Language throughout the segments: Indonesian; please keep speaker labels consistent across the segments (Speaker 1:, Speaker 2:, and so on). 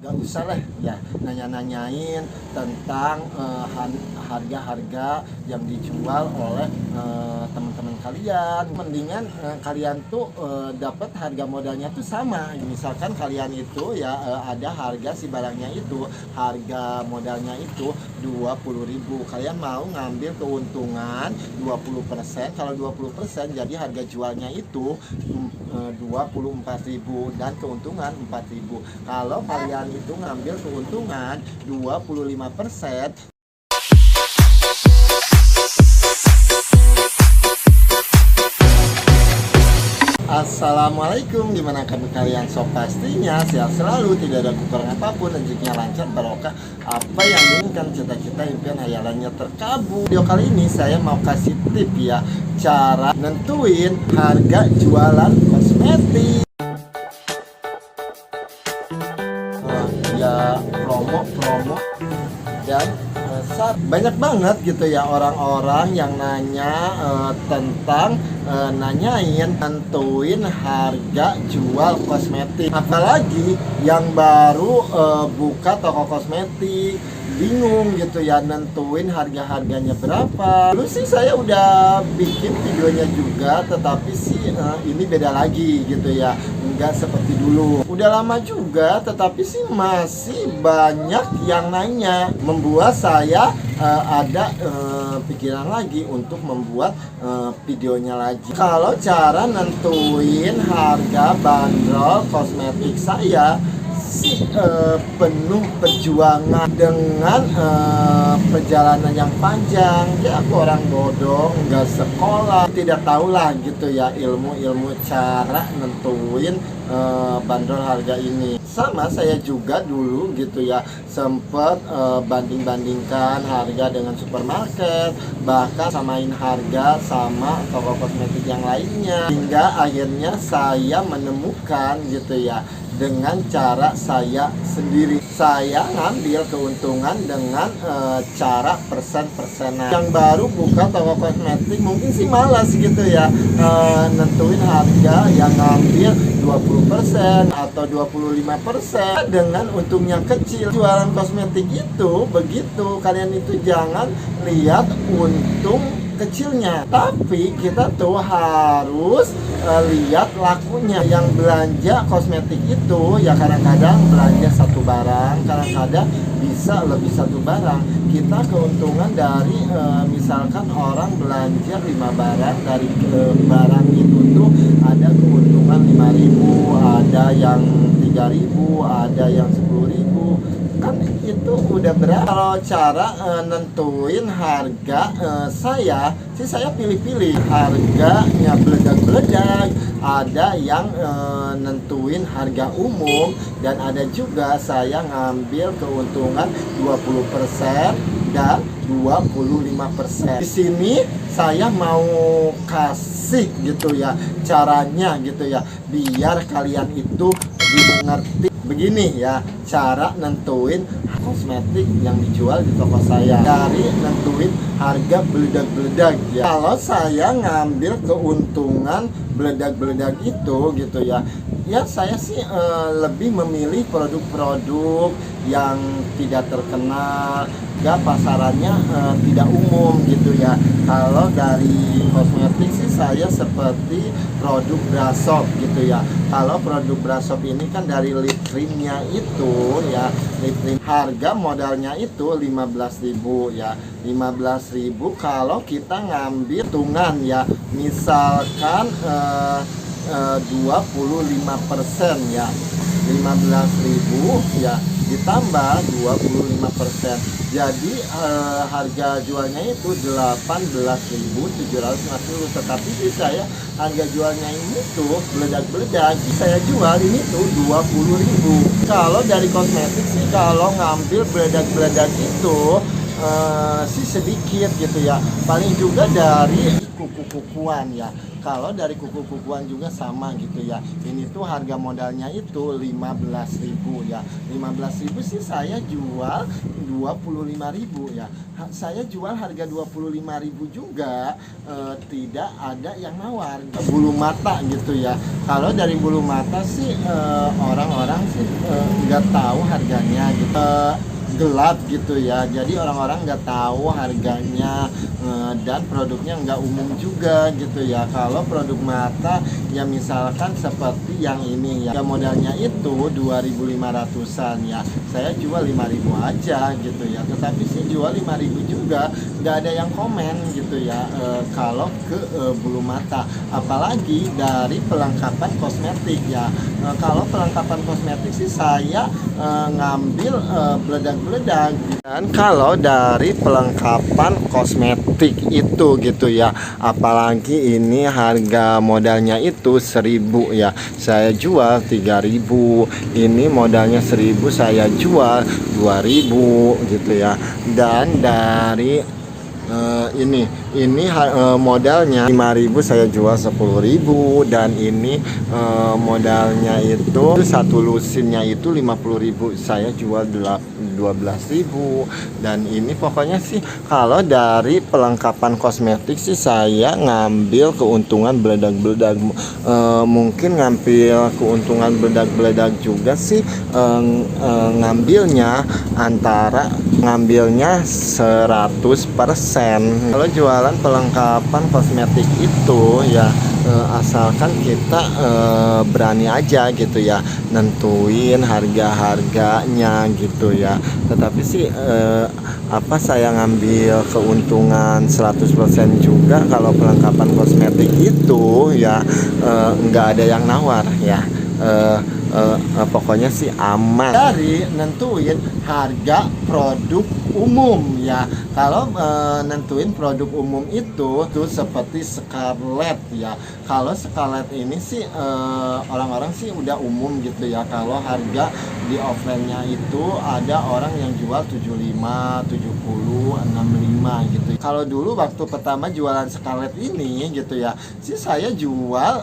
Speaker 1: Gak usah lah ya nanya-nanyain tentang harga-harga yang dijual oleh teman-teman kalian. Mendingan kalian tuh dapat harga modalnya tuh sama. Misalkan kalian itu ya ada harga si barangnya itu, harga modalnya itu 20.000. Kalian mau ngambil keuntungan 20%. Kalau 20% jadi harga jualnya itu 24.000 dan keuntungan 4.000. Kalau kalian itu ngambil keuntungan 25%. Assalamualaikum, gimana kabar kalian? So pastinya sehat selalu, tidak ada kekurangan apapun, rezekinya lancar, barokah. Apa yang diinginkan, cita-cita, impian, hayalannya terkabul. Video kali ini saya mau kasih tip ya, cara nentuin harga jualan kosmetik. Ya promo dan banyak banget gitu ya orang-orang yang nanya tentang nanyain nentuin harga jual kosmetik, apalagi yang baru buka toko kosmetik bingung gitu ya nentuin harga-harganya berapa. Dulu sih saya udah bikin videonya juga, tetapi sih ini beda lagi gitu ya, nggak seperti dulu. Udah lama juga, tetapi sih masih banyak yang nanya, membuat saya ada pikiran lagi untuk membuat videonya lagi. Kalau cara nentuin harga bandrol kosmetik saya sih penuh perjuangan dengan perjalanan yang panjang. Ya aku orang bodoh, nggak sekolah, tidak tahulah gitu ya ilmu cara nentuin bandrol harga ini. Sama saya juga dulu gitu ya sempet banding-bandingkan harga dengan supermarket, bahkan samain harga sama toko kosmetik yang lainnya, hingga akhirnya saya menemukan gitu ya dengan cara saya sendiri. Saya ngambil keuntungan dengan cara persen-persenan. Yang baru buka toko kosmetik mungkin sih malas gitu ya nentuin harga, yang ngambil 20% atau 25% dengan untung yang kecil. Jualan kosmetik itu begitu, kalian itu jangan lihat untung kecilnya, tapi kita tuh harus lihat lakunya. Yang belanja kosmetik itu ya kadang-kadang belanja satu barang, kadang-kadang bisa lebih satu barang. Kita keuntungan dari misalkan orang belanja 5 barang, dari barang itu tuh ada keuntungan 5.000, ada yang 3.000, ada yang 10.000. Kan itu udah berat. Kalau cara nentuin harga saya pilih-pilih, harganya beledak-beledak. Ada yang nentuin harga umum, dan ada juga saya ngambil keuntungan 20% dan 25%. Di sini saya mau kasih gitu ya caranya gitu ya, biar kalian itu dimengerti. Begini ya cara nentuin kosmetik yang dijual di toko saya, dari nentuin harga beledak-beledak ya. Kalau saya ngambil keuntungan beledak-beledak itu gitu ya, ya saya sih lebih memilih produk-produk yang tidak terkenal, gak pasarannya tidak umum gitu ya. Kalau dari kosmetik sih saya seperti produk Brashop gitu ya. Kalau produk Brashop ini kan dari lip creamnya itu ya, lip cream harga modalnya itu 15.000 ya. 15.000 kalau kita ngambil hitungan ya, misalkan 25% ya, 15.000 ya ditambah 25%, jadi harga jualnya itu 18.750. Tetapi sih saya harga jualnya ini tuh beledak-beledak, saya jual ini tuh 20.000. Kalau dari kosmetik sih kalau ngambil beledak-beledak itu sih sedikit gitu ya, paling juga dari kuku-kukuan ya. Kalau dari kuku-kukuan juga sama gitu ya. Ini tuh harga modalnya itu 15.000 ya. 15.000 sih saya jual 25.000 ya. Saya jual harga 25.000 juga, tidak ada yang nawar. Bulu mata gitu ya. Kalau dari bulu mata sih orang-orang sih nggak tahu harganya gitu. Gelap gitu ya, jadi orang-orang nggak tahu harganya, dan produknya nggak umum juga gitu ya. Kalau produk mata ya misalkan seperti yang ini ya, modalnya itu 2.500-an ya, saya jual 5.000 aja gitu ya. Tetapi sih jual 5.000 juga nggak ada yang komen gitu ya. Kalau ke bulu mata, apalagi dari pelengkapan kosmetik ya. Kalau pelengkapan kosmetik sih saya ngambil beledak-beledak. Dan kalau dari pelengkapan kosmetik itu gitu ya, apalagi ini harga modalnya itu 1.000 ya, saya jual 3.000. Ini modalnya 1.000, saya jual 2.000 gitu ya. Dan dari ini modalnya 5.000, saya jual 10.000. Dan ini modalnya itu satu lusinnya itu 50.000, saya jual 12.000. Dan ini pokoknya sih kalau dari pelengkapan kosmetik sih saya ngambil keuntungan beledak-beledak. Mungkin ngambil keuntungan beledak-beledak juga sih, ngambilnya 100%. Kalau jualan pelengkapan kosmetik itu ya, asalkan kita berani aja gitu ya, nentuin harga-harganya gitu ya. Tetapi sih saya ngambil keuntungan 100% juga kalau pelengkapan kosmetik itu ya, nggak ada yang nawar ya. Pokoknya sih aman. Dari nentuin harga produk umum ya. Kalau nentuin produk umum itu tuh seperti Scarlett ya. Kalau Scarlett ini sih orang-orang sih udah umum gitu ya. Kalau harga di offline-nya itu ada orang yang jual 75, 70, 65 gitu. Kalau dulu waktu pertama jualan Scarlett ini gitu ya, sih saya jual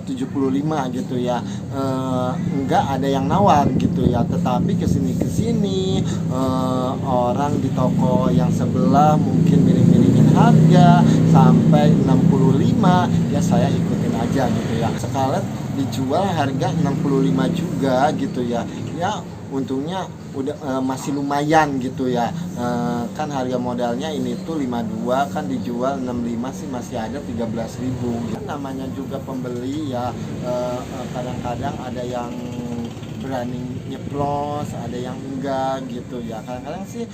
Speaker 1: 75 gitu ya. Enggak ada yang nawar gitu ya. Tetapi kesini orang di toko yang sebelah mungkin miring-miringin harga sampai 65, ya saya ikutin aja gitu ya. Scarlett dijual harga 65 juga gitu ya. Ya untungnya udah masih lumayan gitu ya. Kan harga modalnya ini tuh 52, kan dijual 65 sih masih ada 13.000 gitu. Namanya juga pembeli ya, kadang-kadang ada yang berani nyeplos, ada yang enggak gitu ya. Kadang-kadang sih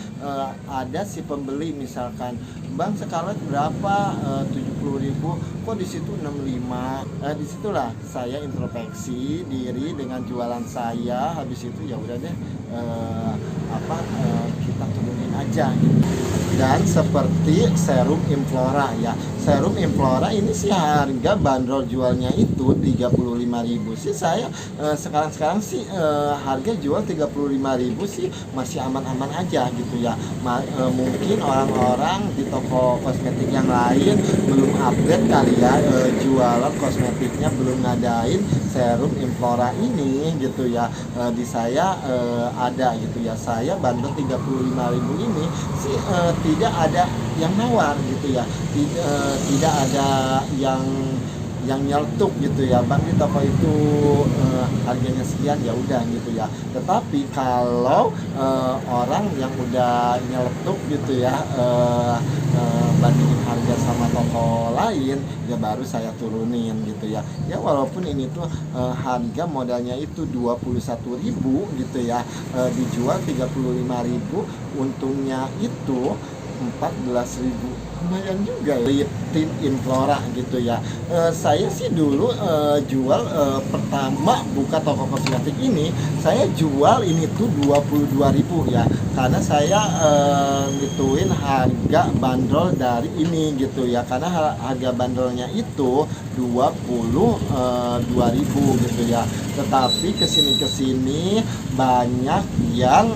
Speaker 1: ada si pembeli misalkan, Bang Scarlett berapa, 70.000, kok di situ 65. Disitulah saya introspeksi diri dengan jualan saya. Habis itu ya udah deh, kita turunin aja gitu. Dan seperti serum Imflora ya, serum Imflora ini sih harga bandrol jualnya itu 35.000 sih. Saya sekarang sih harga jual 35.000 sih masih aman-aman aja gitu ya. Mungkin orang-orang di toko kosmetik yang lain belum update kali ya, jualan kosmetiknya belum ngadain serum Imflora ini gitu ya. Di saya ada gitu ya. Saya bandrol 35.000 ini sih tidak ada yang nawar gitu ya. Tidak ada yang nyeletuk gitu ya, Bang di toko itu harganya sekian, ya udah gitu ya. Tetapi kalau orang yang udah nyeletuk gitu ya, bandingin harga sama toko lain, ya baru saya turunin gitu ya. Ya walaupun ini tuh harga modalnya itu 21.000 gitu ya, dijual 35.000, untungnya itu 14.000, lumayan juga ya. Tim Imflora gitu ya. Saya sih dulu jual pertama buka toko kosmetik ini, saya jual ini tuh 22.000 ya, karena saya ngituin harga bandrol dari ini gitu ya, karena harga bandrolnya itu 22.000 gitu ya. Tetapi kesini banyak yang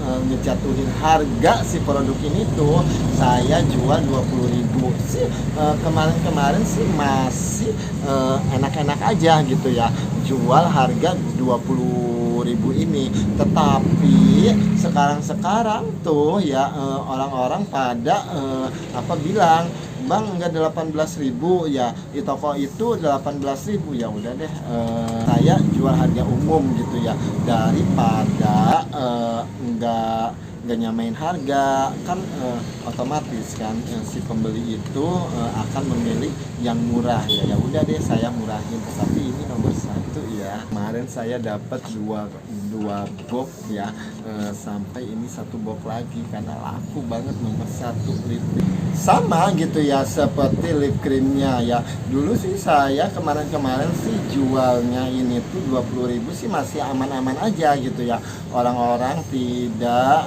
Speaker 1: ngejatuhin harga si produk ini tuh saya jual 20.000 sih. Kemarin-kemarin sih masih enak-enak aja gitu ya, jual harga 20.000 ini. Tetapi sekarang tuh ya orang-orang pada bilang, Bang, enggak 18.000 ya, di toko itu 18.000. Ya udah deh, saya jual harga umum gitu ya, daripada nggak nyamain harga kan, otomatis kan si pembeli itu akan memilih yang murah ya. Ya udah deh, saya murahin. Tetapi ini nomor satu ya, kemarin saya dapat dua box ya, sampai ini satu box lagi karena laku banget. Nomor satu lip cream sama gitu ya, seperti lip creamnya ya. Dulu sih saya kemarin sih jualnya ini tuh 20.000 sih masih aman-aman aja gitu ya, orang-orang tidak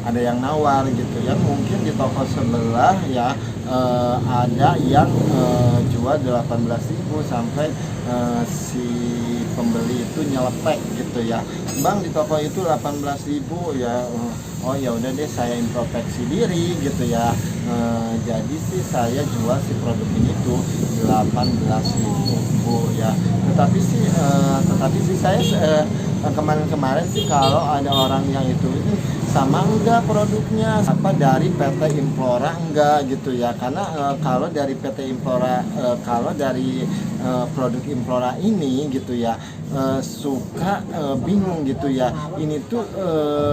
Speaker 1: ada yang nawar gitu ya. Mungkin di toko sebelah ya ada yang jual 18.000 sampai si pembeli itu nyelepek gitu ya, Bang, di toko itu 18.000 ya. Oh ya udah deh, saya introspeksi diri gitu ya. Jadi sih saya jual si produk ini tuh 18.000 ya. Tetapi sih saya kemarin sih kalau ada orang yang itu sama enggak produknya dari PT Implora enggak gitu ya. Karena kalau dari PT Implora, kalau dari produk Implora ini gitu ya, suka bingung gitu ya. Ini tuh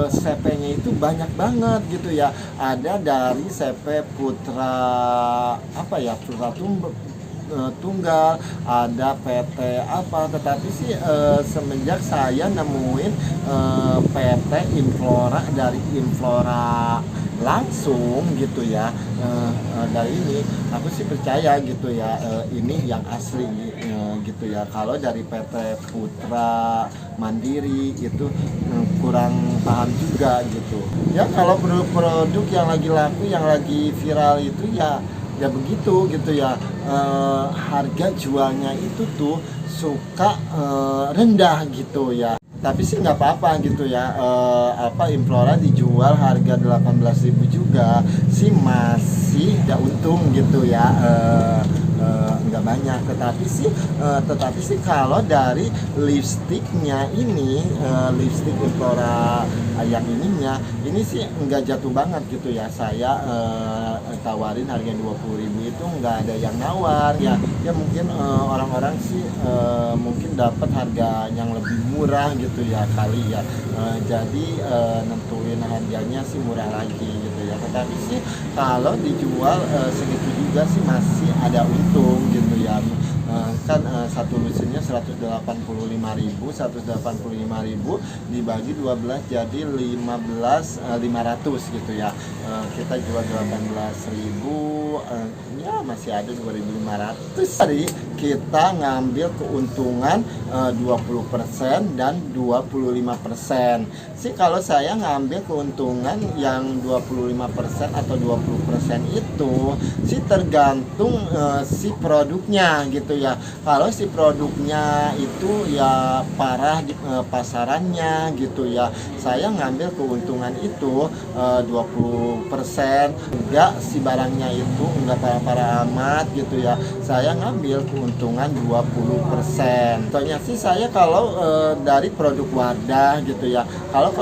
Speaker 1: CP-nya itu banyak banget gitu ya. Ada dari CP Putra Putra Tunggal, ada PT tetapi sih semenjak saya nemuin PT Implora dari Implora langsung gitu ya, dari ini aku sih percaya gitu ya, ini yang asli gitu ya. Kalau dari PT Putra Mandiri itu kurang paham juga gitu ya. Kalau produk yang lagi laku, yang lagi viral itu ya begitu gitu ya, harga jualnya itu tuh suka rendah gitu ya. Tapi sih nggak apa-apa gitu ya, Implora dijual harga 18.000 juga sih masih nggak untung gitu ya, nggak banyak. Tetapi sih kalau dari lipstiknya ini, lipstik Implora yang ininya ini sih nggak jatuh banget gitu ya. Saya tawarin harga 20.000 itu nggak ada yang nawar ya. Mungkin orang-orang sih mungkin dapat harga yang lebih murah gitu ya kali ya. Jadi nentuin harganya sih murah lagi gitu ya. Tetapi sih kalau dijual segitu juga sih masih ada untung gitu ya. Kan satu lusinnya 185.000 dibagi 12 jadi 500 gitu ya. Kita jual 18.000, ya masih ada 2.500. Jadi kita ngambil keuntungan 20% dan 25%. Sih kalau saya ngambil keuntungan yang 25% atau 20% itu sih tergantung si produknya gitu ya. Kalau si produknya itu ya parah di pasarannya gitu ya, saya ngambil keuntungan itu 20%. Enggak, si barangnya itu enggak parah-parah amat gitu ya, saya ngambil keuntungan 20%. Contohnya sih saya kalau dari produk Wardah gitu ya, kalau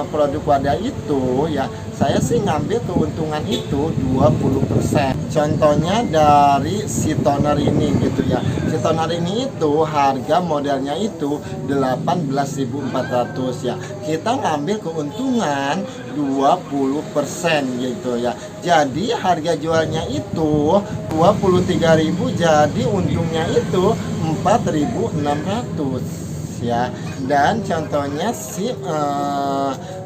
Speaker 1: produk Wardah itu ya saya sih ngambil keuntungan itu 20%. Contohnya dari si toner ini gitu ya. Si toner ini itu harga modelnya itu 18.400 ya. Kita ngambil keuntungan 20% gitu ya. Jadi harga jualnya itu 23.000, jadi untungnya itu 4.600 ya. Dan contohnya si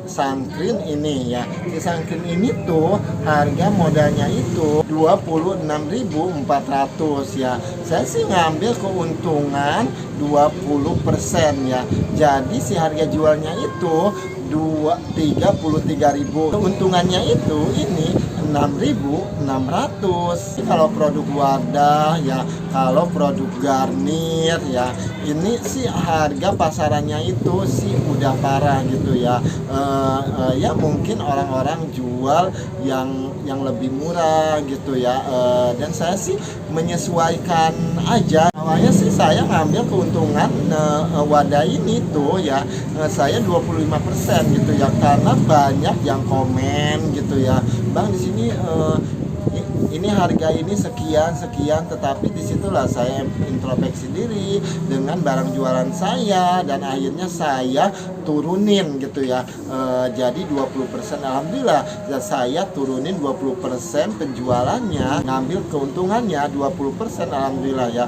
Speaker 1: sunscreen ini ya, si sunscreen ini tuh harga modalnya itu 26.400 ya. Saya sih ngambil keuntungan 20% ya. Jadi si harga jualnya itu 33.000. Keuntungannya itu ini 6.600. Kalau produk wadah ya, kalau produk Garnier ya, ini sih harga pasarannya itu sih udah parah gitu ya. Ya mungkin orang-orang jual yang lebih murah gitu ya. Dan saya sih menyesuaikan aja. Awalnya sih saya ngambil keuntungan wadah ini tuh ya, saya 25% gitu ya, karena banyak yang komen gitu ya, Bang di sini ini harga ini sekian, tetapi disitulah saya introspeksi diri dengan barang jualan saya, dan akhirnya saya turunin gitu ya. Jadi 20%, alhamdulillah ya, saya turunin 20% penjualannya, ngambil keuntungannya 20%, alhamdulillah ya.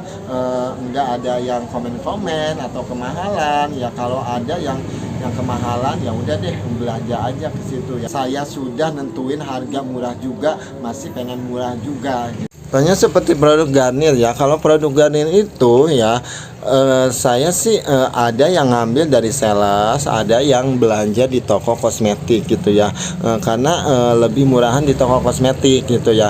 Speaker 1: Enggak ada yang komen-komen atau kemahalan ya. Kalau ada yang kemahalan ya udah deh, belanja aja ke situ ya. Saya sudah nentuin harga murah juga, masih pengen murah juga gitu. Tanya seperti produk Garnier ya. Kalau produk Garnier itu ya, saya sih ada yang ngambil dari sales, ada yang belanja di toko kosmetik gitu ya. Karena lebih murahan di toko kosmetik gitu ya.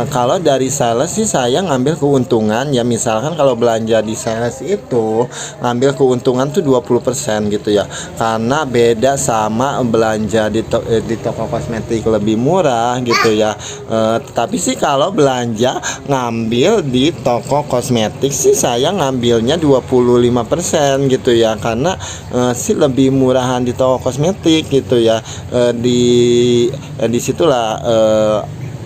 Speaker 1: Kalau dari sales sih saya ngambil keuntungan ya, misalkan kalau belanja di sales itu ngambil keuntungan tuh 20% gitu ya. Karena beda sama belanja di toko kosmetik lebih murah gitu ya. Tapi sih kalau belanja ngambil di toko kosmetik sih saya ngambilnya 25% gitu ya, karena sih lebih murahan di toko kosmetik gitu ya. Di situlah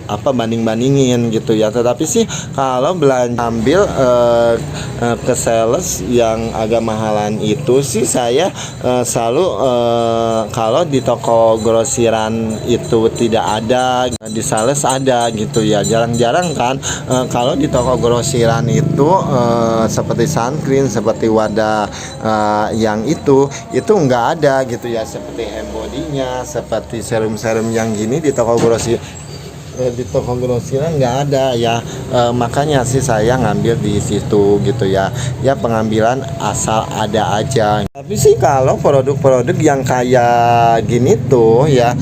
Speaker 1: banding-bandingin gitu ya. Tetapi sih kalau belanja ambil ke sales yang agak mahalan itu sih saya selalu kalau di toko grosiran itu tidak ada, di sales ada gitu ya. Jarang-jarang kan kalau di toko grosiran itu seperti sunscreen, seperti wadah yang itu nggak ada gitu ya, seperti hand body-nya, seperti serum-serum yang gini di toko grosiran nggak ada ya. Makanya sih saya ngambil di situ gitu ya. Ya pengambilan asal ada aja. Tapi sih kalau produk-produk yang kayak gini tuh ya,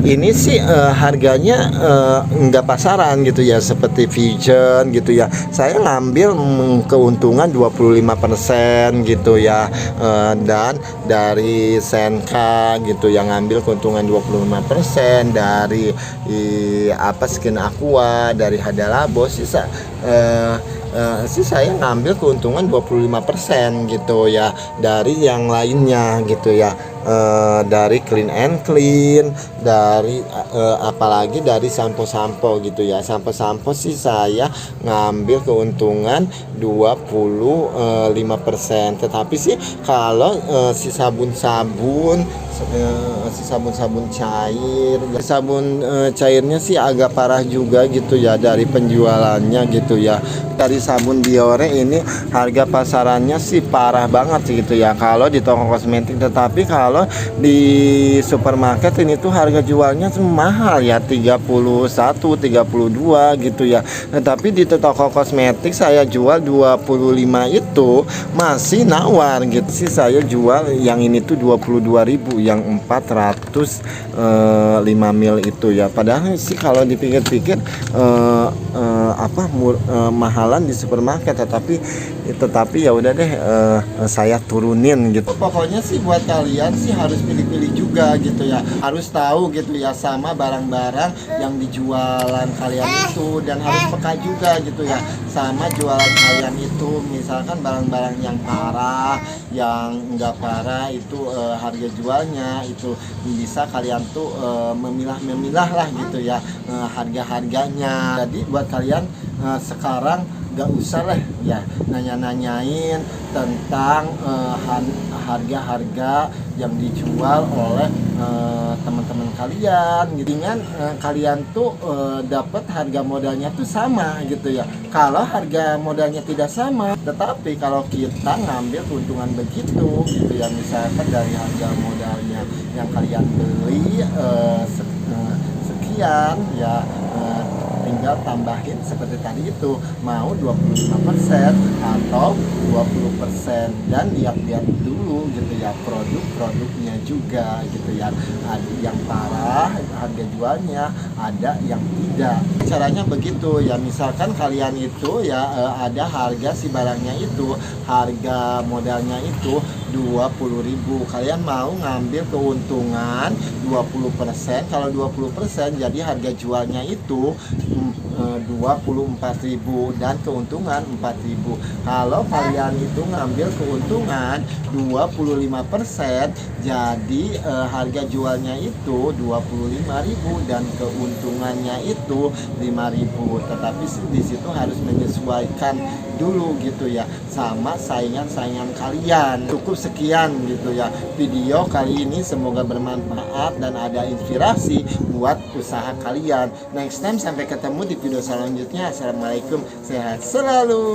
Speaker 1: ini sih harganya nggak pasaran gitu ya, seperti Vision gitu ya. Saya ngambil keuntungan 25% gitu ya. Dan dari Senka gitu yang ngambil keuntungan 25%, dari Skin Aqua, dari Hadalabo sih saya ngambil keuntungan 25% gitu ya, dari yang lainnya gitu ya. Dari Clean and Clean, dari apalagi dari sampo-sampo gitu ya. Sampo-sampo sih saya ngambil keuntungan 25%. Tetapi sih kalau si sabun-sabun cair, sabun cairnya sih agak parah juga gitu ya dari penjualannya gitu ya. Dari sabun Biore ini harga pasarannya sih parah banget sih gitu ya kalau di toko kosmetik. Tetapi kalau di supermarket ini tuh harga jualnya mahal ya, 31, 32 gitu ya. Tetapi di toko kosmetik saya jual 25 itu masih nawar gitu sih. Saya jual yang ini tuh 22.000, yang 405 ml itu ya. Padahal sih kalau dipikir-pikir mahalan di supermarket, tetapi ya udah deh, saya turunin gitu. Pokoknya sih buat kalian sih harus pilih-pilih juga gitu ya, harus tahu gitu ya sama barang-barang yang dijualan kalian itu, dan harus peka juga gitu ya sama jualan kalian itu. Misalkan barang-barang yang parah, yang enggak parah itu harga jualnya itu bisa kalian tuh memilah lah gitu ya harga-harganya. Jadi buat kalian sekarang gak usah lah ya nanya-nanyain tentang harga-harga yang dijual oleh teman-teman kalian. Dengan kalian tuh dapat harga modalnya tuh sama gitu ya. Kalau harga modalnya tidak sama, tetapi kalau kita ngambil keuntungan begitu gitu ya, misalkan dari harga modalnya yang kalian beli sekian ya, tinggal tambahin seperti tadi itu, mau 25% atau 20%, dan lihat-lihat dulu gitu ya produk-produknya juga gitu ya. Ada yang parah harga jualnya, ada yang tidak. Caranya begitu ya, misalkan kalian itu ya ada harga si barangnya itu, harga modalnya itu 20.000, kalian mau ngambil keuntungan 20%. Kalau 20% jadi harga jualnya itu 24.000 dan keuntungan 4.000. Kalau kalian itu ngambil keuntungan 25%, jadi harga jualnya itu 25.000 dan keuntungannya itu 5.000. Tetapi di situ harus menyesuaikan dulu gitu ya sama saingan-saingan kalian. Cukup sekian gitu ya video kali ini, semoga bermanfaat dan ada inspirasi buat usaha kalian. Next time sampai ketemu di video selanjutnya. Assalamualaikum, sehat selalu.